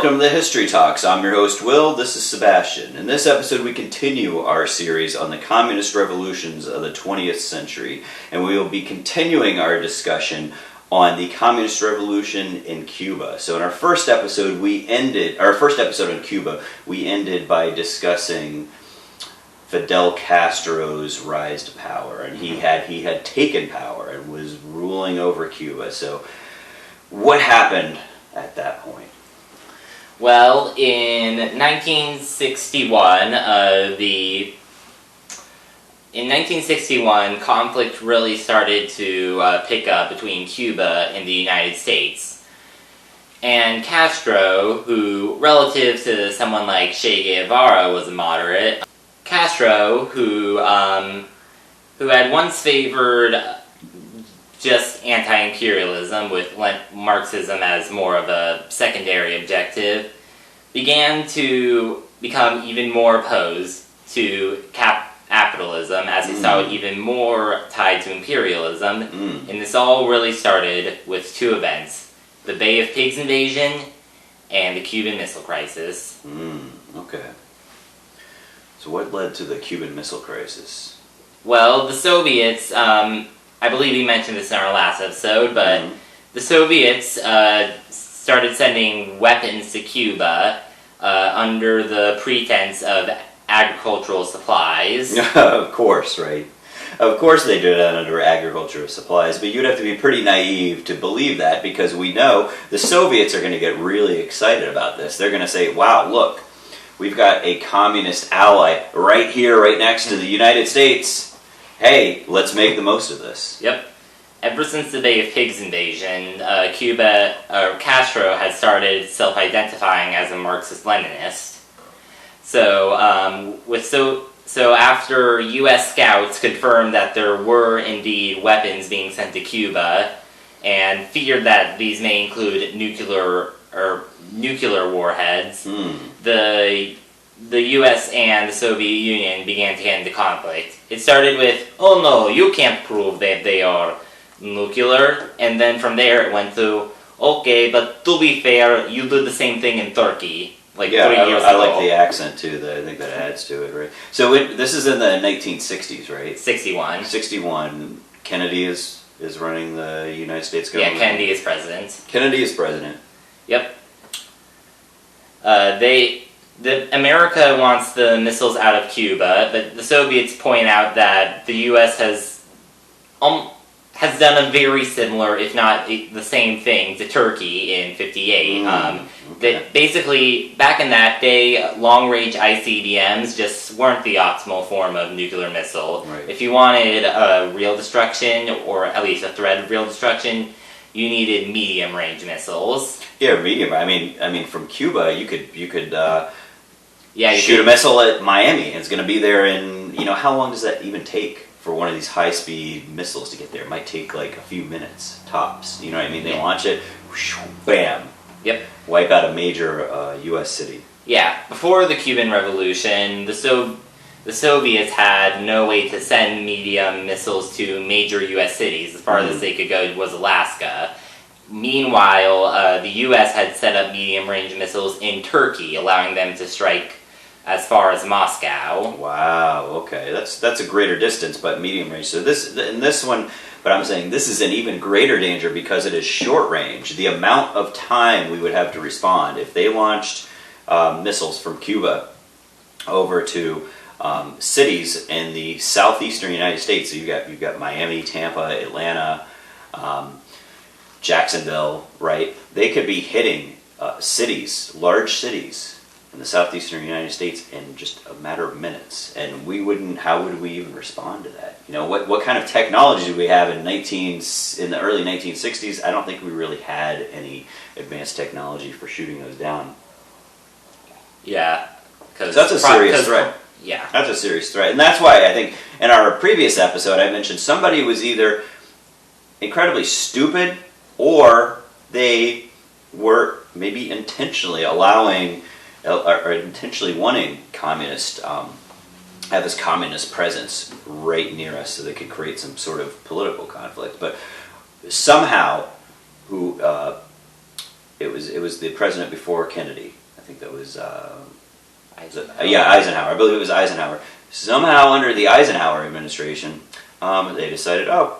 Welcome to the History Talks. I'm your host, Will. This is Sebastian. In this episode, we continue our series on the communist revolutions of the 20th century, and we will be continuing our discussion on the communist revolution in Cuba. So in our first episode, on Cuba, we ended by discussing Fidel Castro's rise to power, and he had taken power and was ruling over Cuba. So what happened at that point? Well, in 1961, conflict really started to pick up between Cuba and the United States. And Castro, who, relative to someone like Che Guevara, was a moderate, Castro, who had once favored just anti-imperialism with Marxism as more of a secondary objective, began to become even more opposed to capitalism as he saw it even more tied to imperialism. And this all really started with two events: the Bay of Pigs invasion and the Cuban Missile Crisis. Okay. So what led to the Cuban Missile Crisis? Well, the Soviets, I believe we mentioned this in our last episode, but the Soviets started sending weapons to Cuba under the pretense of agricultural supplies. Of course, right? Of course they did that under agricultural supplies, but you'd have to be pretty naive to believe that, because we know the Soviets are going to get really excited about this. They're going to say, wow, look, we've got a communist ally right here, right next to the United States. Hey, let's make the most of this. Yep. Ever since the Bay of Pigs invasion, Castro had started self-identifying as a Marxist-Leninist. So after U.S. scouts confirmed that there were indeed weapons being sent to Cuba, and feared that these may include nuclear warheads, the U.S. and the Soviet Union began to get into conflict. It started with, oh no, you can't prove that they are nuclear, and then from there it went to, okay, but to be fair, you did the same thing in Turkey, 3 years ago. I like the accent too, I think that adds to it, right? So this is in the 1960s, right? 61. Kennedy is running the United States government. Yeah, Kennedy is president. Yep. America wants the missiles out of Cuba, but the Soviets point out that the U.S. has done a very similar, if not the same thing, to Turkey in '58. That basically, back in that day, long-range ICBMs just weren't the optimal form of nuclear missile. Right. If you wanted real destruction, or at least a threat of real destruction, you needed medium-range missiles. Yeah, medium. I mean, from Cuba, you could shoot a a missile at Miami, and it's going to be there in, how long does that even take for one of these high-speed missiles to get there? It might take like a few minutes, tops. You know what I mean? They launch it, whoosh, bam. Yep. Wipe out a major U.S. city. Yeah. Before the Cuban Revolution, the Soviets had no way to send medium missiles to major U.S. cities. As far as they could go was Alaska. Meanwhile, the U.S. had set up medium-range missiles in Turkey, allowing them to strike as far as Moscow. Wow. Okay, that's a greater distance, but medium range. So but I'm saying this is an even greater danger because it is short range. The amount of time we would have to respond if they launched missiles from Cuba over to cities in the southeastern United States. So you've got Miami, Tampa, Atlanta, Jacksonville, right? They could be hitting large cities in the southeastern United States in just a matter of minutes, and how would we even respond to that? What kind of technology do we have in the early 1960s? I don't think we really had any advanced technology for shooting those down. Yeah, because that's a serious threat. Yeah, that's a serious threat, and that's why I think in our previous episode I mentioned somebody was either incredibly stupid, or they were maybe intentionally intentionally wanting have this communist presence right near us so they could create some sort of political conflict. But somehow, It was the president before Kennedy. I think that was Eisenhower. yeah, Eisenhower. I believe it was Eisenhower. Somehow under the Eisenhower administration, they decided, oh,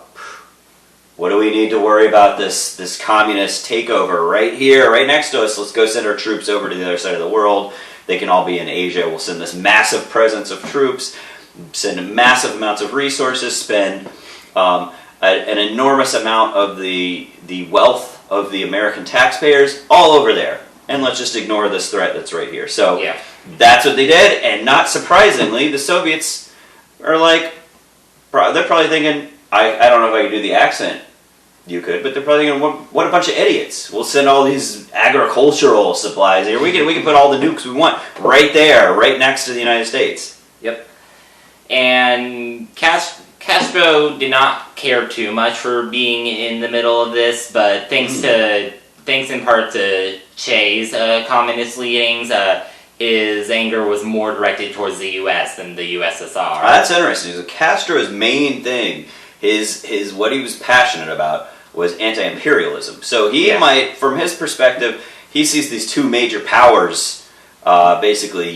what do we need to worry about this communist takeover right here, right next to us? Let's go send our troops over to the other side of the world. They can all be in Asia. We'll send this massive presence of troops, send massive amounts of resources, spend an enormous amount of the wealth of the American taxpayers all over there. And let's just ignore this threat that's right here. So Yeah. that's what they did, and not surprisingly, the Soviets are like, they're probably thinking, I don't know if I can do the accent, you could, but they're probably thinking, what a bunch of idiots. We'll send all these agricultural supplies here. We can put all the nukes we want right there, right next to the United States. Yep. And Castro did not care too much for being in the middle of this, but thanks in part to Che's communist leanings, his anger was more directed towards the U.S. than the USSR. That's interesting. So Castro's main thing, his what he was passionate about was anti-imperialism. So he might, from his perspective, he sees these two major powers basically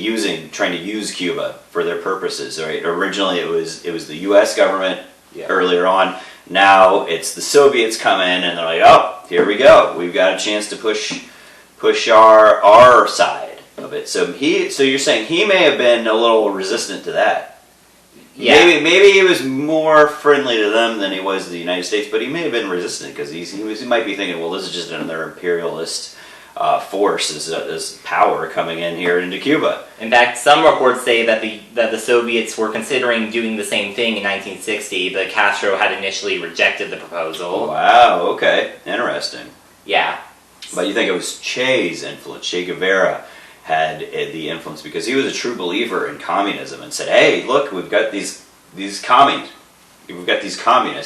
trying to use Cuba for their purposes. Right? Originally, it was the U.S. government. Earlier on, now it's the Soviets come in and they're like, oh, here we go. We've got a chance to push our side of it. So you're saying he may have been a little resistant to that. Yeah. Maybe he was more friendly to them than he was to the United States, but he may have been resistant because he might be thinking, well, this is just another imperialist force, this power coming in here into Cuba. In fact, some reports say that the Soviets were considering doing the same thing in 1960, but Castro had initially rejected the proposal. Wow, okay, interesting. Yeah. But you think it was Che's influence, Che Guevara had the influence because he was a true believer in communism and said, hey, look, we've got these communists.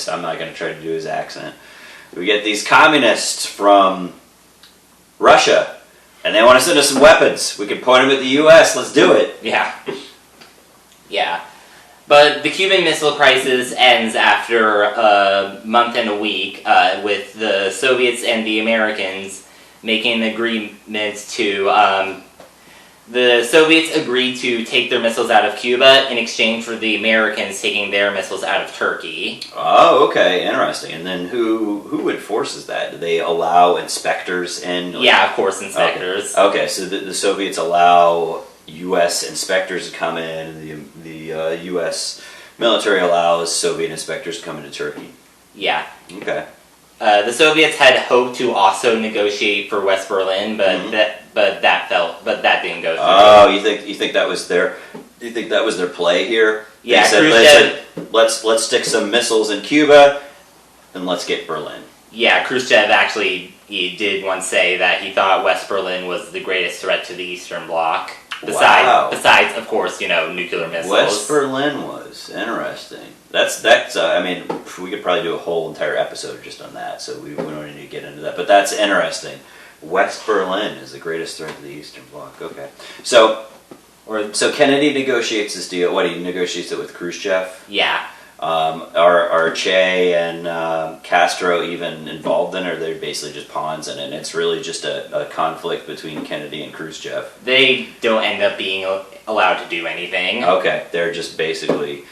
I'm not going to try to do his accent. We get these communists from Russia, and they want to send us some weapons. We can point them at the U.S. Let's do it. Yeah. Yeah. But the Cuban Missile Crisis ends after a month and a week with the Soviets and the Americans making an agreement to... the Soviets agreed to take their missiles out of Cuba in exchange for the Americans taking their missiles out of Turkey. Oh, okay, interesting. And then who enforces that? Do they allow inspectors in? Yeah, of course, inspectors. Okay, so the Soviets allow U.S. inspectors to come in, and the U.S. military allows Soviet inspectors to come into Turkey. Yeah. Okay. The Soviets had hoped to also negotiate for West Berlin, but that didn't go through. Oh, you think that was their play here? Yeah, they said let's stick some missiles in Cuba, and let's get Berlin. Yeah, Khrushchev actually he did once say that he thought West Berlin was the greatest threat to the Eastern Bloc. Besides, of course, nuclear missiles. West Berlin was interesting. That's. I mean, we could probably do a whole entire episode just on that. So we don't need to get into that. But that's interesting. West Berlin is the greatest threat to the Eastern Bloc. Okay, so Kennedy negotiates this deal. What, he negotiates it with Khrushchev? Yeah. Are Che and Castro even involved in it, or they're basically just pawns in it, and it's really just a conflict between Kennedy and Khrushchev? They don't end up being allowed to do anything. Okay, they're just basically...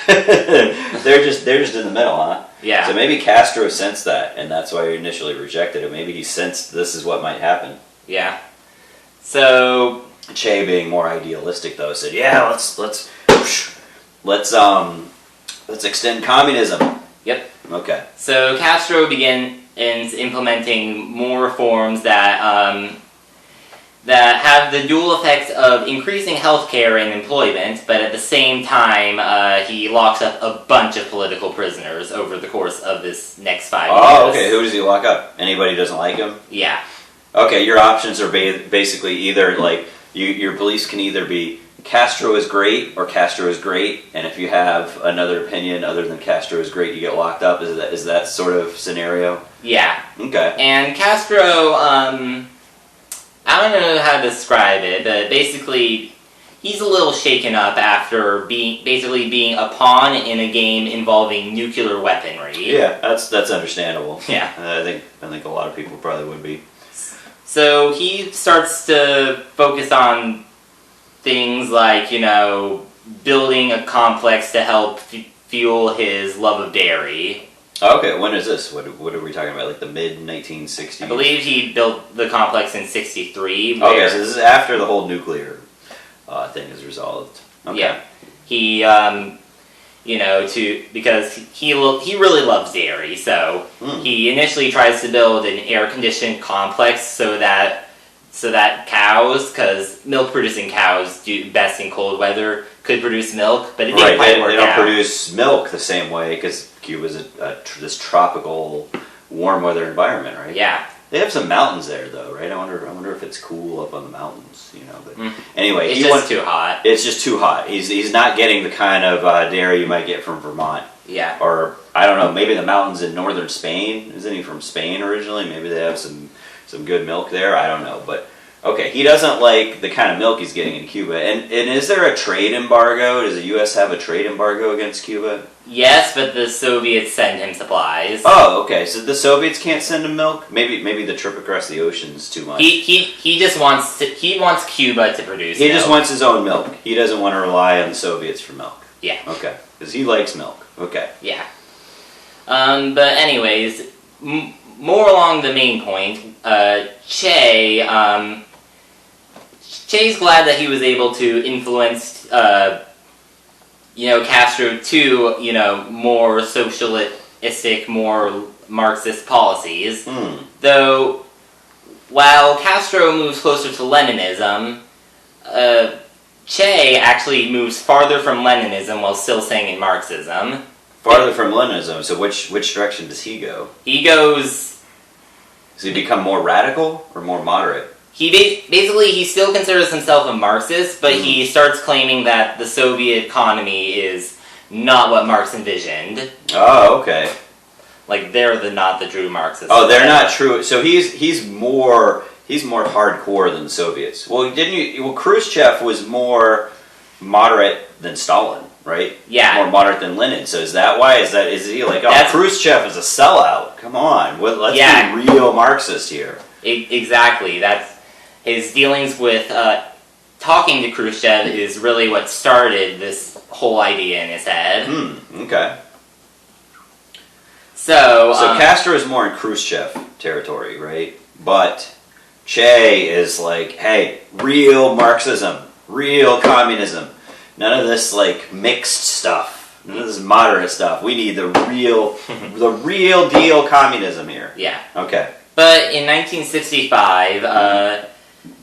they're just in the middle, huh? Yeah. So maybe Castro sensed that, and that's why he initially rejected it. Maybe he sensed this is what might happen. Yeah. So... Che, being more idealistic, though, said, yeah, let's extend communism. Yep. Okay. So Castro begins implementing more reforms that have the dual effects of increasing healthcare and employment, but at the same time, he locks up a bunch of political prisoners over the course of this next 5 years. Oh, okay. Who does he lock up? Anybody who doesn't like him? Yeah. Okay, your options are basically either, like, your beliefs can either be Castro is great or Castro is great, and if you have another opinion other than Castro is great, you get locked up. Is that sort of scenario? Yeah. Okay. And Castro, I don't know how to describe it, but basically, he's a little shaken up after being a pawn in a game involving nuclear weaponry. Yeah, that's understandable. Yeah. I think a lot of people probably would be. So he starts to focus on things like, building a complex to help fuel his love of dairy. Okay, when is this? What are we talking about? Like the mid-1960s? I believe he built the complex in 1963. Okay, so this is after the whole nuclear thing is resolved. Okay. Yeah. He, because he really loves dairy, so he initially tries to build an air-conditioned complex so that cows, because milk-producing cows do best in cold weather, could produce milk, but it didn't quite work out. They don't produce milk the same way because Cuba's this tropical, warm weather environment, right? Yeah. They have some mountains there, though, right? I wonder if it's cool up on the mountains, But anyway, it's just too hot. It's just too hot. He's not getting the kind of dairy you might get from Vermont. Yeah. Or I don't know, maybe the mountains in northern Spain. Isn't he from Spain originally? Maybe they have some good milk there. I don't know, but. Okay, he doesn't like the kind of milk he's getting in Cuba. And is there a trade embargo? Does the U.S. have a trade embargo against Cuba? Yes, but the Soviets send him supplies. Oh, okay. So the Soviets can't send him milk? Maybe the trip across the ocean is too much. He just wants Cuba to produce milk. He just wants his own milk. He doesn't want to rely on the Soviets for milk. Yeah. Okay. Because he likes milk. Okay. Yeah. But anyways, more along the main point, Che's glad that he was able to influence, Castro to, more socialistic, more Marxist policies. Though, while Castro moves closer to Leninism, Che actually moves farther from Leninism while still staying in Marxism. Farther from Leninism, so which direction does he go? He goes... Does he become more radical or more moderate? He basically, he still considers himself a Marxist, but he starts claiming that the Soviet economy is not what Marx envisioned. Oh, okay. Like, they're not the true Marxists. Oh, they're not true. So he's more hardcore than the Soviets. Well, Khrushchev was more moderate than Stalin, right? Yeah. More moderate than Lenin. So is that why? Is he like, Khrushchev is a sellout? Come on, let's be real Marxist here. Exactly. That's his dealings with talking to Khrushchev is really what started this whole idea in his head. Okay. So Castro is more in Khrushchev territory, right? But Che is like, hey, real Marxism, real communism. None of this like mixed stuff. None of this moderate stuff. We need the real deal communism here. Yeah. Okay. But in 1965,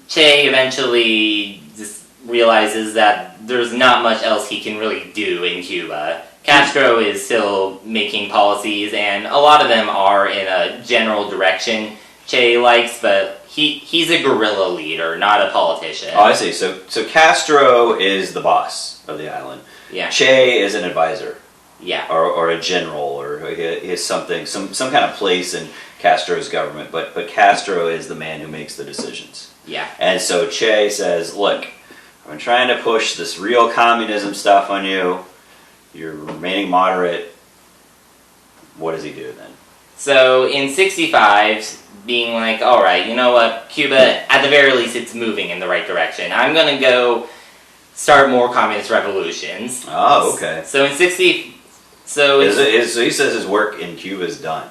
Che eventually just realizes that there's not much else he can really do in Cuba. Castro is still making policies, and a lot of them are in a general direction Che likes, but he's a guerrilla leader, not a politician. Oh, I see. So Castro is the boss of the island. Yeah. Che is an advisor. Yeah. Or a general, or he has something, some kind of place in Castro's government, but Castro is the man who makes the decisions. Yeah. And so Che says, look, I've been trying to push this real communism stuff on you. You're remaining moderate. What does he do then? So in 65, being like, all right, you know what, Cuba, at the very least, it's moving in the right direction. I'm going to go start more communist revolutions. Oh, okay. So in 60... So he says his work in Cuba is done.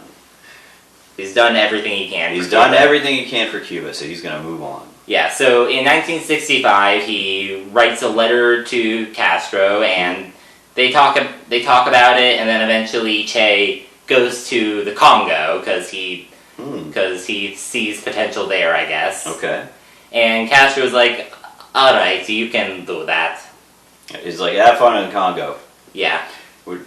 He's done everything he can. He's done everything he can for Cuba, so he's going to move on. Yeah, so in 1965, he writes a letter to Castro, and they talk about it, and then eventually Che goes to the Congo, because he sees potential there, I guess. Okay. And Castro's like, alright, you can do that. He's like, have fun in Congo. Yeah.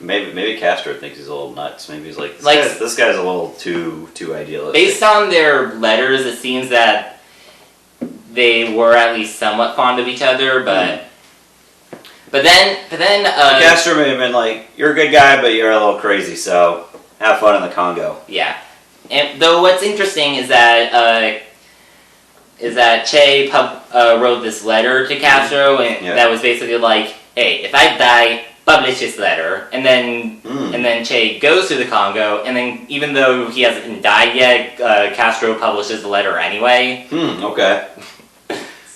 Maybe Castro thinks he's a little nuts. Maybe he's like, this guy's a little too idealistic. Based on their letters, it seems that they were at least somewhat fond of each other, but then Castro may have been like, you're a good guy, but you're a little crazy, so have fun in the Congo. Yeah. And though what's interesting is that Che wrote this letter to Castro, and that was basically like, hey, if I die, publish his letter, and then Che goes to the Congo, and then even though he hasn't died yet, Castro publishes the letter anyway. Okay.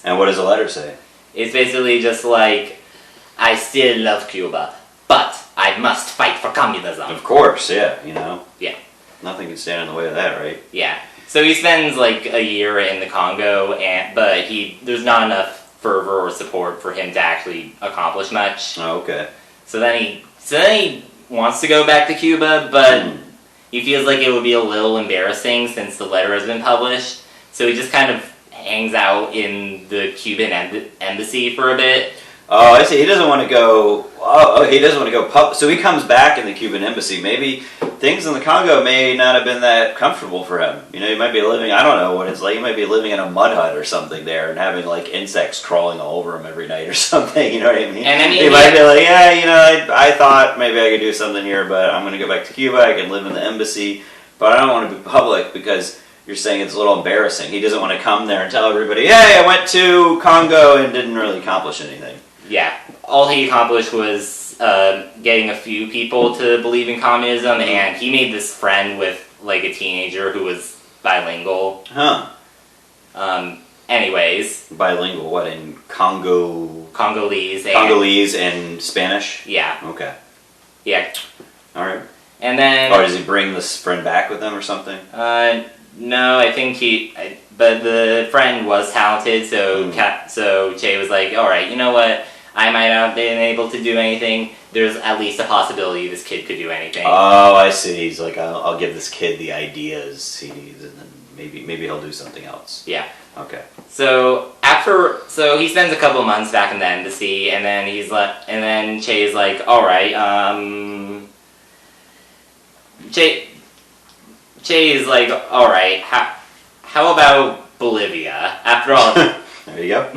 And what does the letter say? It's basically just like, I still love Cuba, but I must fight for communism. Of course, yeah, Yeah. Nothing can stand in the way of that, right? Yeah. So he spends like a year in the Congo, but there's not enough fervor or support for him to actually accomplish much. Oh, okay. So then he wants to go back to Cuba, but he feels like it would be a little embarrassing since the letter has been published. So he just kind of hangs out in the Cuban embassy for a bit. Oh, I see. He doesn't want to go. Oh, he doesn't want to go. So he comes back in the Cuban embassy. Maybe things in the Congo may not have been that comfortable for him. He might be living. I don't know what it's like. He might be living in a mud hut or something there, and having like insects crawling all over him every night or something. You know what I mean? And I mean, he might be like, yeah, I thought maybe I could do something here, but I'm going to go back to Cuba. I can live in the embassy, but I don't want to be public because you're saying it's a little embarrassing. He doesn't want to come there and tell everybody, hey, I went to Congo and didn't really accomplish anything. Yeah, all he accomplished was getting a few people to believe in communism, and he made this friend with like a teenager who was bilingual. Huh. Anyways. Bilingual, what, in Congo? Congolese. Congolese and Spanish? Yeah. Okay. Yeah. Alright. And then... Or does he bring this friend back with him or something? No, I think but the friend was talented, so so Che was like, alright, you know what? I might not have been able to do anything. There's at least a possibility this kid could do anything. Oh, I see. He's like, I'll give this kid the ideas he needs, and then maybe he'll do something else. Yeah. Okay. So he spends a couple months back in the embassy, and then then Che's like, alright, Che is like, alright, how about Bolivia? After all... There you go.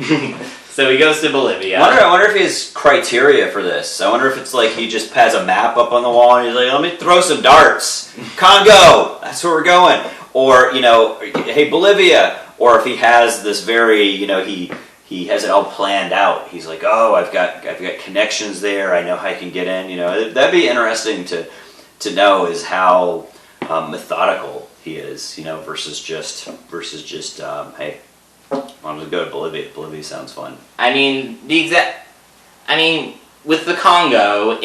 So he goes to Bolivia. I wonder if he has criteria for this. I wonder if it's like he just has a map up on the wall and he's like, let me throw some darts. Congo! That's where we're going. Or, hey, Bolivia. Or if he has this very, he has it all planned out. He's like, oh, I've got connections there. I know how I can get in. That'd be interesting to know is how methodical he is, versus just hey, I want to go to Bolivia. Bolivia sounds fun. I mean, with the Congo,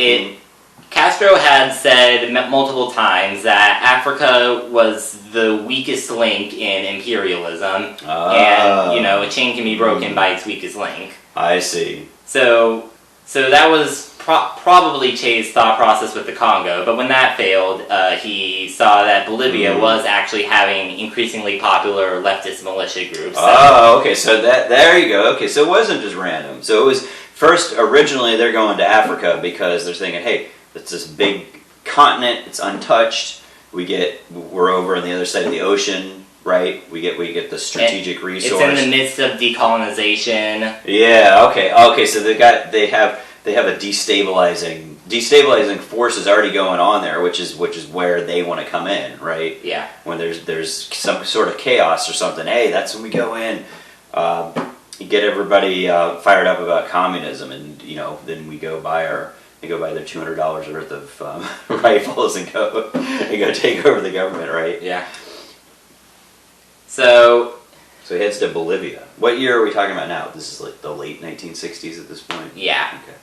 Castro had said multiple times that Africa was the weakest link in imperialism, and a chain can be broken by its weakest link. I see. So that was probably Che's thought process with the Congo, but when that failed, he saw that Bolivia was actually having increasingly popular leftist militia groups. Oh, okay, so there you go. Okay, so it wasn't just random. So it was originally they're going to Africa because they're thinking, hey, it's this big continent, it's untouched, we're over on the other side of the ocean, right? We get the strategic resource. It's in the midst of decolonization. Yeah, okay, so they have a destabilizing forces already going on there, which is where they want to come in, right? Yeah. When there's some sort of chaos or something, hey, that's when we go in. You get everybody fired up about communism, and then we go buy their $200 worth of rifles and go take over the government, right? Yeah. So he heads to Bolivia. What year are we talking about now? This is like the late 1960s at this point? Yeah. Okay.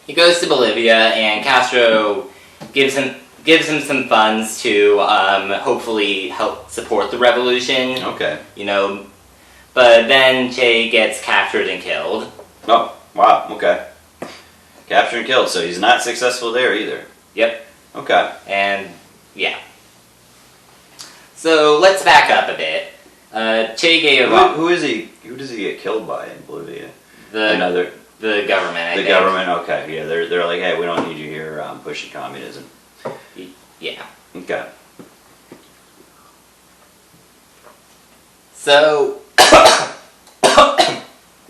He goes to Bolivia, and Castro gives him some funds to hopefully help support the revolution. Okay. But then Che gets captured and killed. Oh, wow, okay. Captured and killed, so he's not successful there either. Yep. Okay. And, yeah. So, let's back up a bit. Che Guevara... Who does he get killed by in Bolivia? The government, I think. The government, okay. Yeah, they're like, hey, we don't need you here pushing communism. Yeah. Okay. So...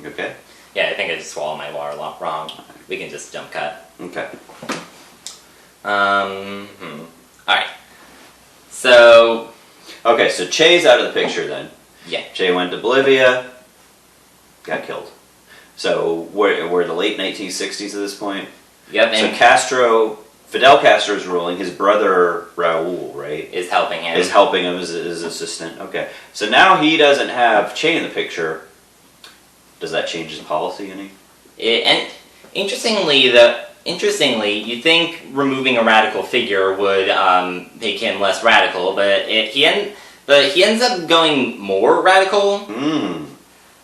Okay. Yeah, I think I just swallowed my water wrong. We can just jump cut. Okay. Alright. So... Okay, so Che's out of the picture then. Yeah. Che went to Bolivia, got killed. So we're the late 1960s at this point? Yep. So Fidel Castro is ruling. His brother Raul, right, is helping him. as his assistant. Okay. So now he doesn't have Che in the picture. Does that change his policy any? And interestingly, you think removing a radical figure would make him less radical, but he ends up going more radical.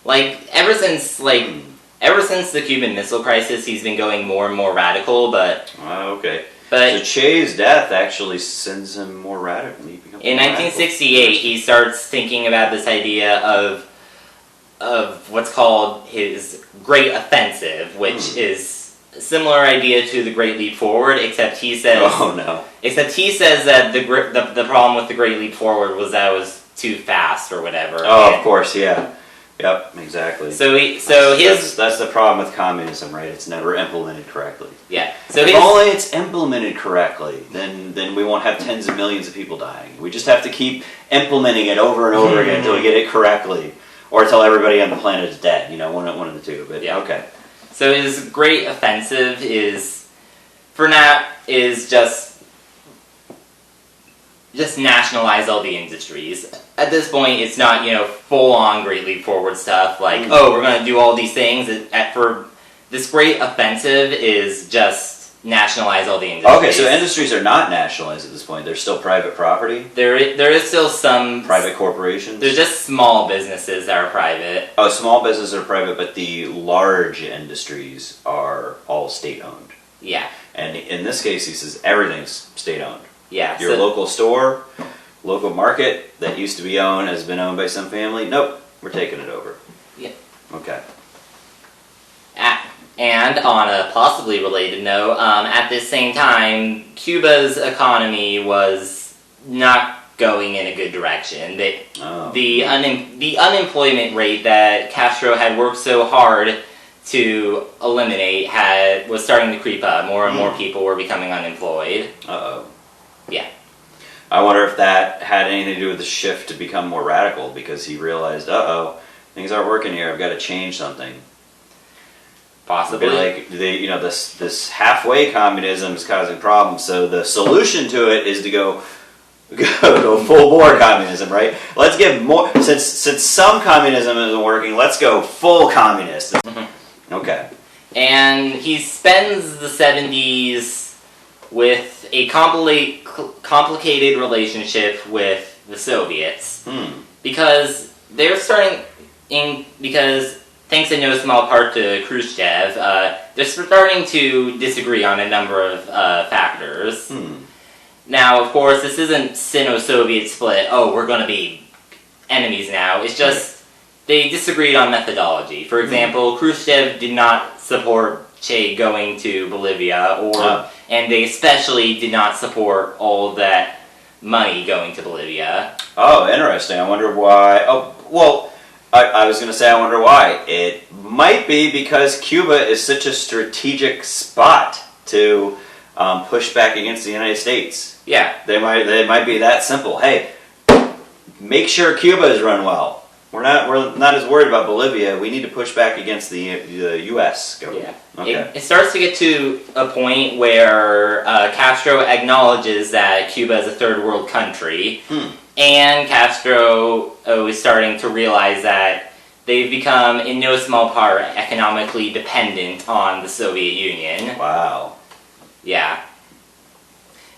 Like ever since the Cuban Missile Crisis, he's been going more and more radical. But okay. But so Che's death actually sends him more radical. In 1968, he starts thinking about this idea of what's called his Great Offensive, which is a similar idea to the Great Leap Forward, except he says that the problem with the Great Leap Forward was that it was too fast or whatever. Oh, of course, yeah. Yep, exactly. That's the problem with communism, right? It's never implemented correctly. Yeah. If only it's implemented correctly, then we won't have tens of millions of people dying. We just have to keep implementing it over and over again until we get it correctly, or until everybody on the planet is dead. One of the two. But yeah, okay. So his Great Offensive is just nationalize all the industries. At this point, it's not, full-on Great Leap Forward stuff, like, we're going to do all these things. For this Great Offensive is just nationalize all the industries. Okay, so industries are not nationalized at this point. They're still private property? There is still some... Private corporations? There's just small businesses that are private. Oh, small businesses are private, but the large industries are all state-owned. Yeah. And in this case, he says everything's state-owned. Yeah. Your local store, local market that used to be has been owned by some family. Nope, we're taking it over. Yeah. Okay. And on a possibly related note, at this same time, Cuba's economy was not going in a good direction. The unemployment rate that Castro had worked so hard to eliminate was starting to creep up. More and more people were becoming unemployed. Uh-oh. Yeah. I wonder if that had anything to do with the shift to become more radical, because he realized, things aren't working here. I've got to change something. Possibly. Like this halfway communism is causing problems. So the solution to it is to go full bore communism, right? Let's give more. Since some communism isn't working, let's go full communist. Okay. And he spends the 70s with a complicated relationship with the Soviets, because thanks in no small part to Khrushchev, they're starting to disagree on a number of factors. Now, of course, this isn't Sino-Soviet split. Oh, we're going to be enemies now. It's just they disagreed on methodology. For example, Khrushchev did not support Che going to Bolivia, and they especially did not support all that money going to Bolivia. Oh, interesting. I wonder why. Oh, well, I was going to say I wonder why. It might be because Cuba is such a strategic spot to push back against the United States. Yeah. They might be that simple. Hey, make sure Cuba is run well. We're not as worried about Bolivia. We need to push back against the U.S. government. Yeah. Okay. It starts to get to a point where Castro acknowledges that Cuba is a third world country, and Castro is starting to realize that they've become, in no small part, economically dependent on the Soviet Union. Wow. Yeah.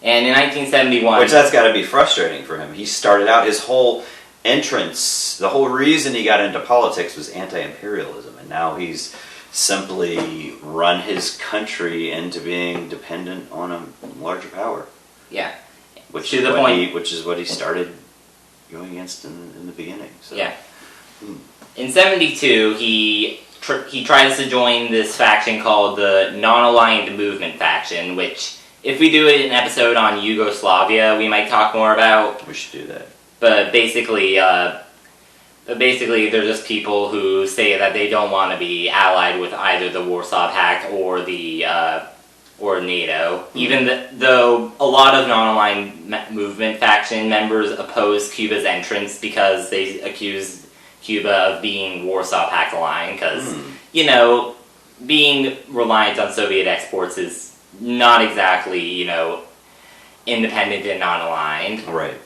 And in 1971... Which that's got to be frustrating for him. He started out his whole entrance, the whole reason he got into politics was anti-imperialism, and now he's simply run his country into being dependent on a larger power. Yeah. Which to is the point. Which is what he started going against in the beginning. So. Yeah. In 72, he tries to join this faction called the Nonaligned Movement faction, which, if we do an episode on Yugoslavia, we might talk more about. We should do that. But basically, they're just people who say that they don't want to be allied with either the Warsaw Pact or or NATO. Even though a lot of non-aligned movement faction members oppose Cuba's entrance because they accuse Cuba of being Warsaw Pact aligned, because being reliant on Soviet exports is not exactly, independent and non-aligned. Right.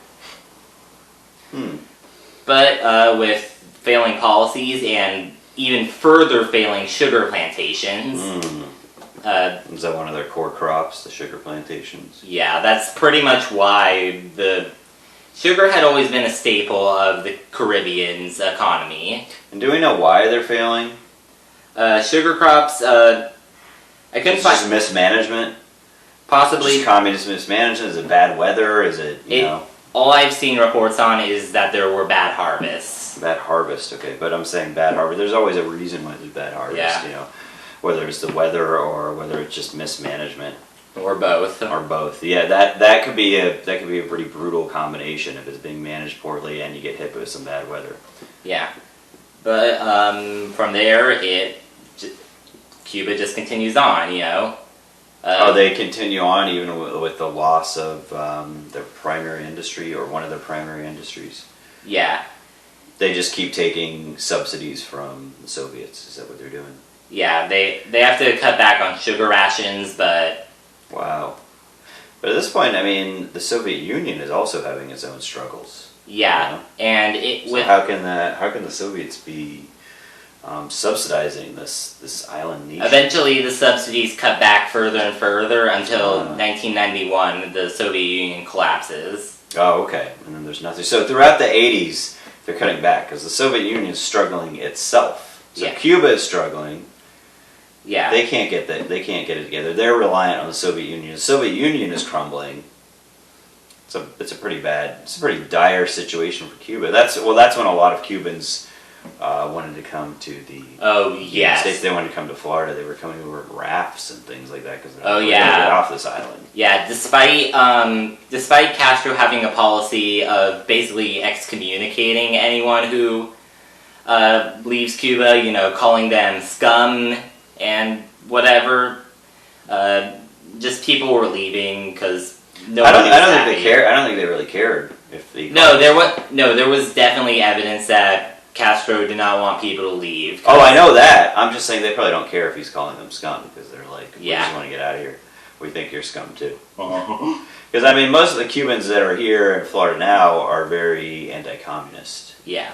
But with failing policies and even further failing sugar plantations. Is that one of their core crops, the sugar plantations? Yeah, that's pretty much why the sugar had always been a staple of the Caribbean's economy. And do we know why they're failing? Sugar crops, I couldn't It's find... just mismanagement? Possibly... Just communist mismanagement? Is it bad weather? Is it, you know... All I've seen reports on is that there were bad harvests. Bad harvest, okay. But I'm saying bad harvest. There's always a reason why there's bad harvest, Yeah. Whether it's the weather or whether it's just mismanagement. Or both. Or both. Yeah, that could be a pretty brutal combination if it's being managed poorly and you get hit with some bad weather. Yeah. But from there, Cuba just continues on, They continue on even with the loss of their primary industry or one of their primary industries. Yeah. They just keep taking subsidies from the Soviets. Is that what they're doing? Yeah, they have to cut back on sugar rations, but... Wow. But at this point, I mean, the Soviet Union is also having its own struggles. Yeah, and how can the Soviets be subsidizing this island nation? Eventually, the subsidies cut back further and further until 1991, the Soviet Union collapses. Oh, okay. And then there's nothing. So throughout the 80s, they're cutting back because the Soviet Union is struggling itself. So Cuba is struggling. Yeah. They can't get it together. They're reliant on the Soviet Union. The Soviet Union is crumbling. It's a pretty dire situation for Cuba. That's when a lot of Cubans wanted to come to the United States. They wanted to come to Florida. They were coming over in rafts and things like that because they get off this island. Yeah, despite Castro having a policy of basically excommunicating anyone who leaves Cuba, calling them scum and whatever, just people were leaving because I don't think they care. I don't think they really cared if they. There was definitely evidence that Castro did not want people to leave. Oh, I know that. I'm just saying they probably don't care if he's calling them scum because they're like, we just want to get out of here. We think you're scum too. Because I mean, most of the Cubans that are here in Florida now are very anti-communist. Yeah.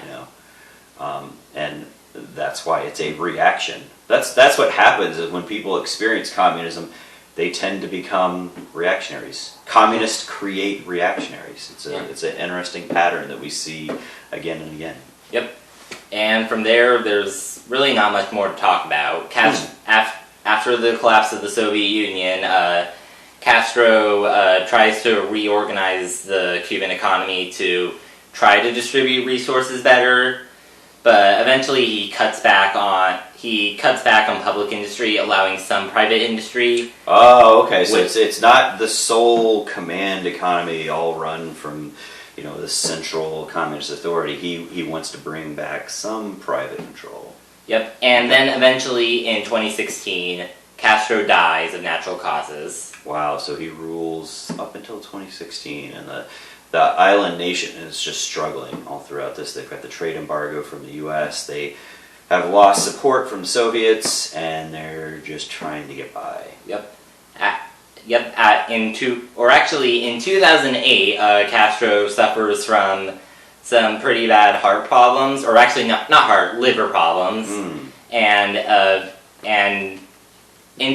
And that's why it's a reaction. That's what happens is when people experience communism, they tend to become reactionaries. Communists create reactionaries. It's an interesting pattern that we see again and again. Yep. And from there's really not much more to talk about. After the collapse of the Soviet Union, Castro tries to reorganize the Cuban economy to try to distribute resources better, but eventually he cuts back on public industry, allowing some private industry. Oh, okay. So it's not the sole command economy all run from the central communist authority. He wants to bring back some private control. Yep. And then eventually in 2016, Castro dies of natural causes. Wow. So he rules up until 2016, and the island nation is just struggling all throughout this. They've got the trade embargo from the U.S. They have lost support from Soviets, and they're just trying to get by. Yep. In 2008, Castro suffers from some pretty bad heart problems, or actually not heart, liver problems. And in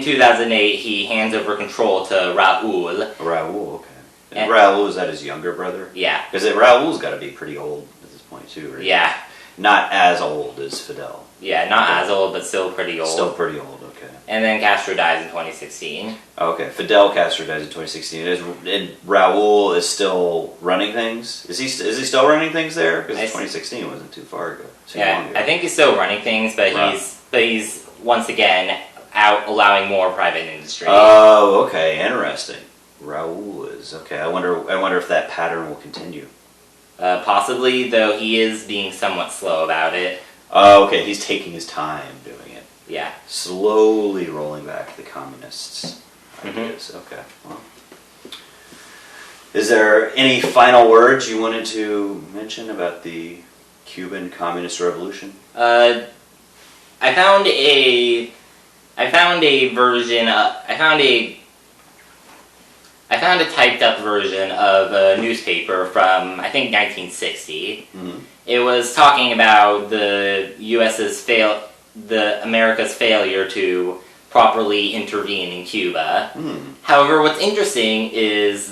2008, he hands over control to Raul. Raul, okay. And Raul, is that his younger brother? Yeah. Because Raul's got to be pretty old at this point too, right? Yeah. Not as old as Fidel. Yeah, not as old, but still pretty old. Still pretty old, okay. And then Castro dies in 2016. Okay, Fidel Castro dies in 2016. And Raul is still running things? Is he still running things there? Because 2016 wasn't too far ago. Yeah, I think he's still running things, but he's once again out allowing more private industry. Oh, okay, interesting. Raul is okay. I wonder if that pattern will continue. Possibly, though he is being somewhat slow about it. Oh, okay. He's taking his time doing it. Yeah. Slowly rolling back the communists' ideas. Okay. Well, is there any final words you wanted to mention about the Cuban Communist Revolution? I found a found a typed up version of a newspaper from, I think, 1960. Mm-hmm. It was talking about the America's failure to properly intervene in Cuba. However, what's interesting is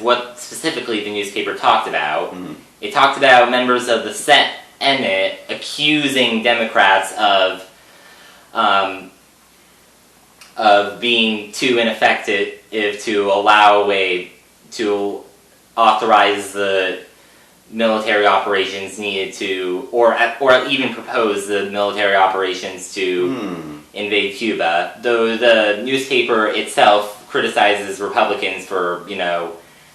what specifically the newspaper talked about. It talked about members of the Senate accusing Democrats of being too ineffective to authorize the military operations needed to, or even propose the military operations to invade Cuba. Though the newspaper itself criticizes Republicans for,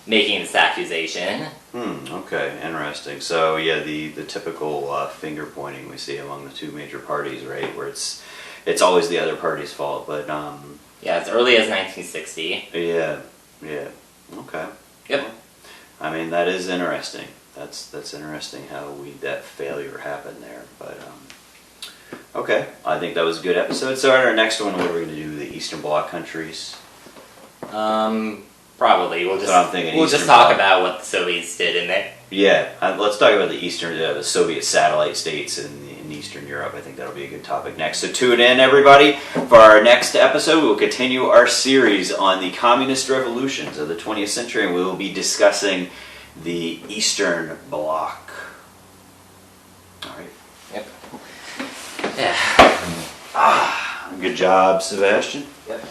making this accusation. Okay, interesting. So yeah, the typical finger pointing we see among the two major parties, right? Where it's always the other party's fault, but yeah, as early as 1960. Yeah. Okay. Yep. Well, I mean, that is interesting. That's interesting how that failure happened there. But okay, I think that was a good episode. So our next one, what are we going to do? The Eastern Bloc countries. Probably we'll just talk about what the Soviets did in there. Yeah, let's talk about the Soviet satellite states in Eastern Europe. I think that'll be a good topic next. So tune in, everybody, for our next episode. We will continue our series on the communist revolutions of the 20th century, and we will be discussing the Eastern Bloc. All right. Yep. Yeah. Good job, Sebastian. Yep.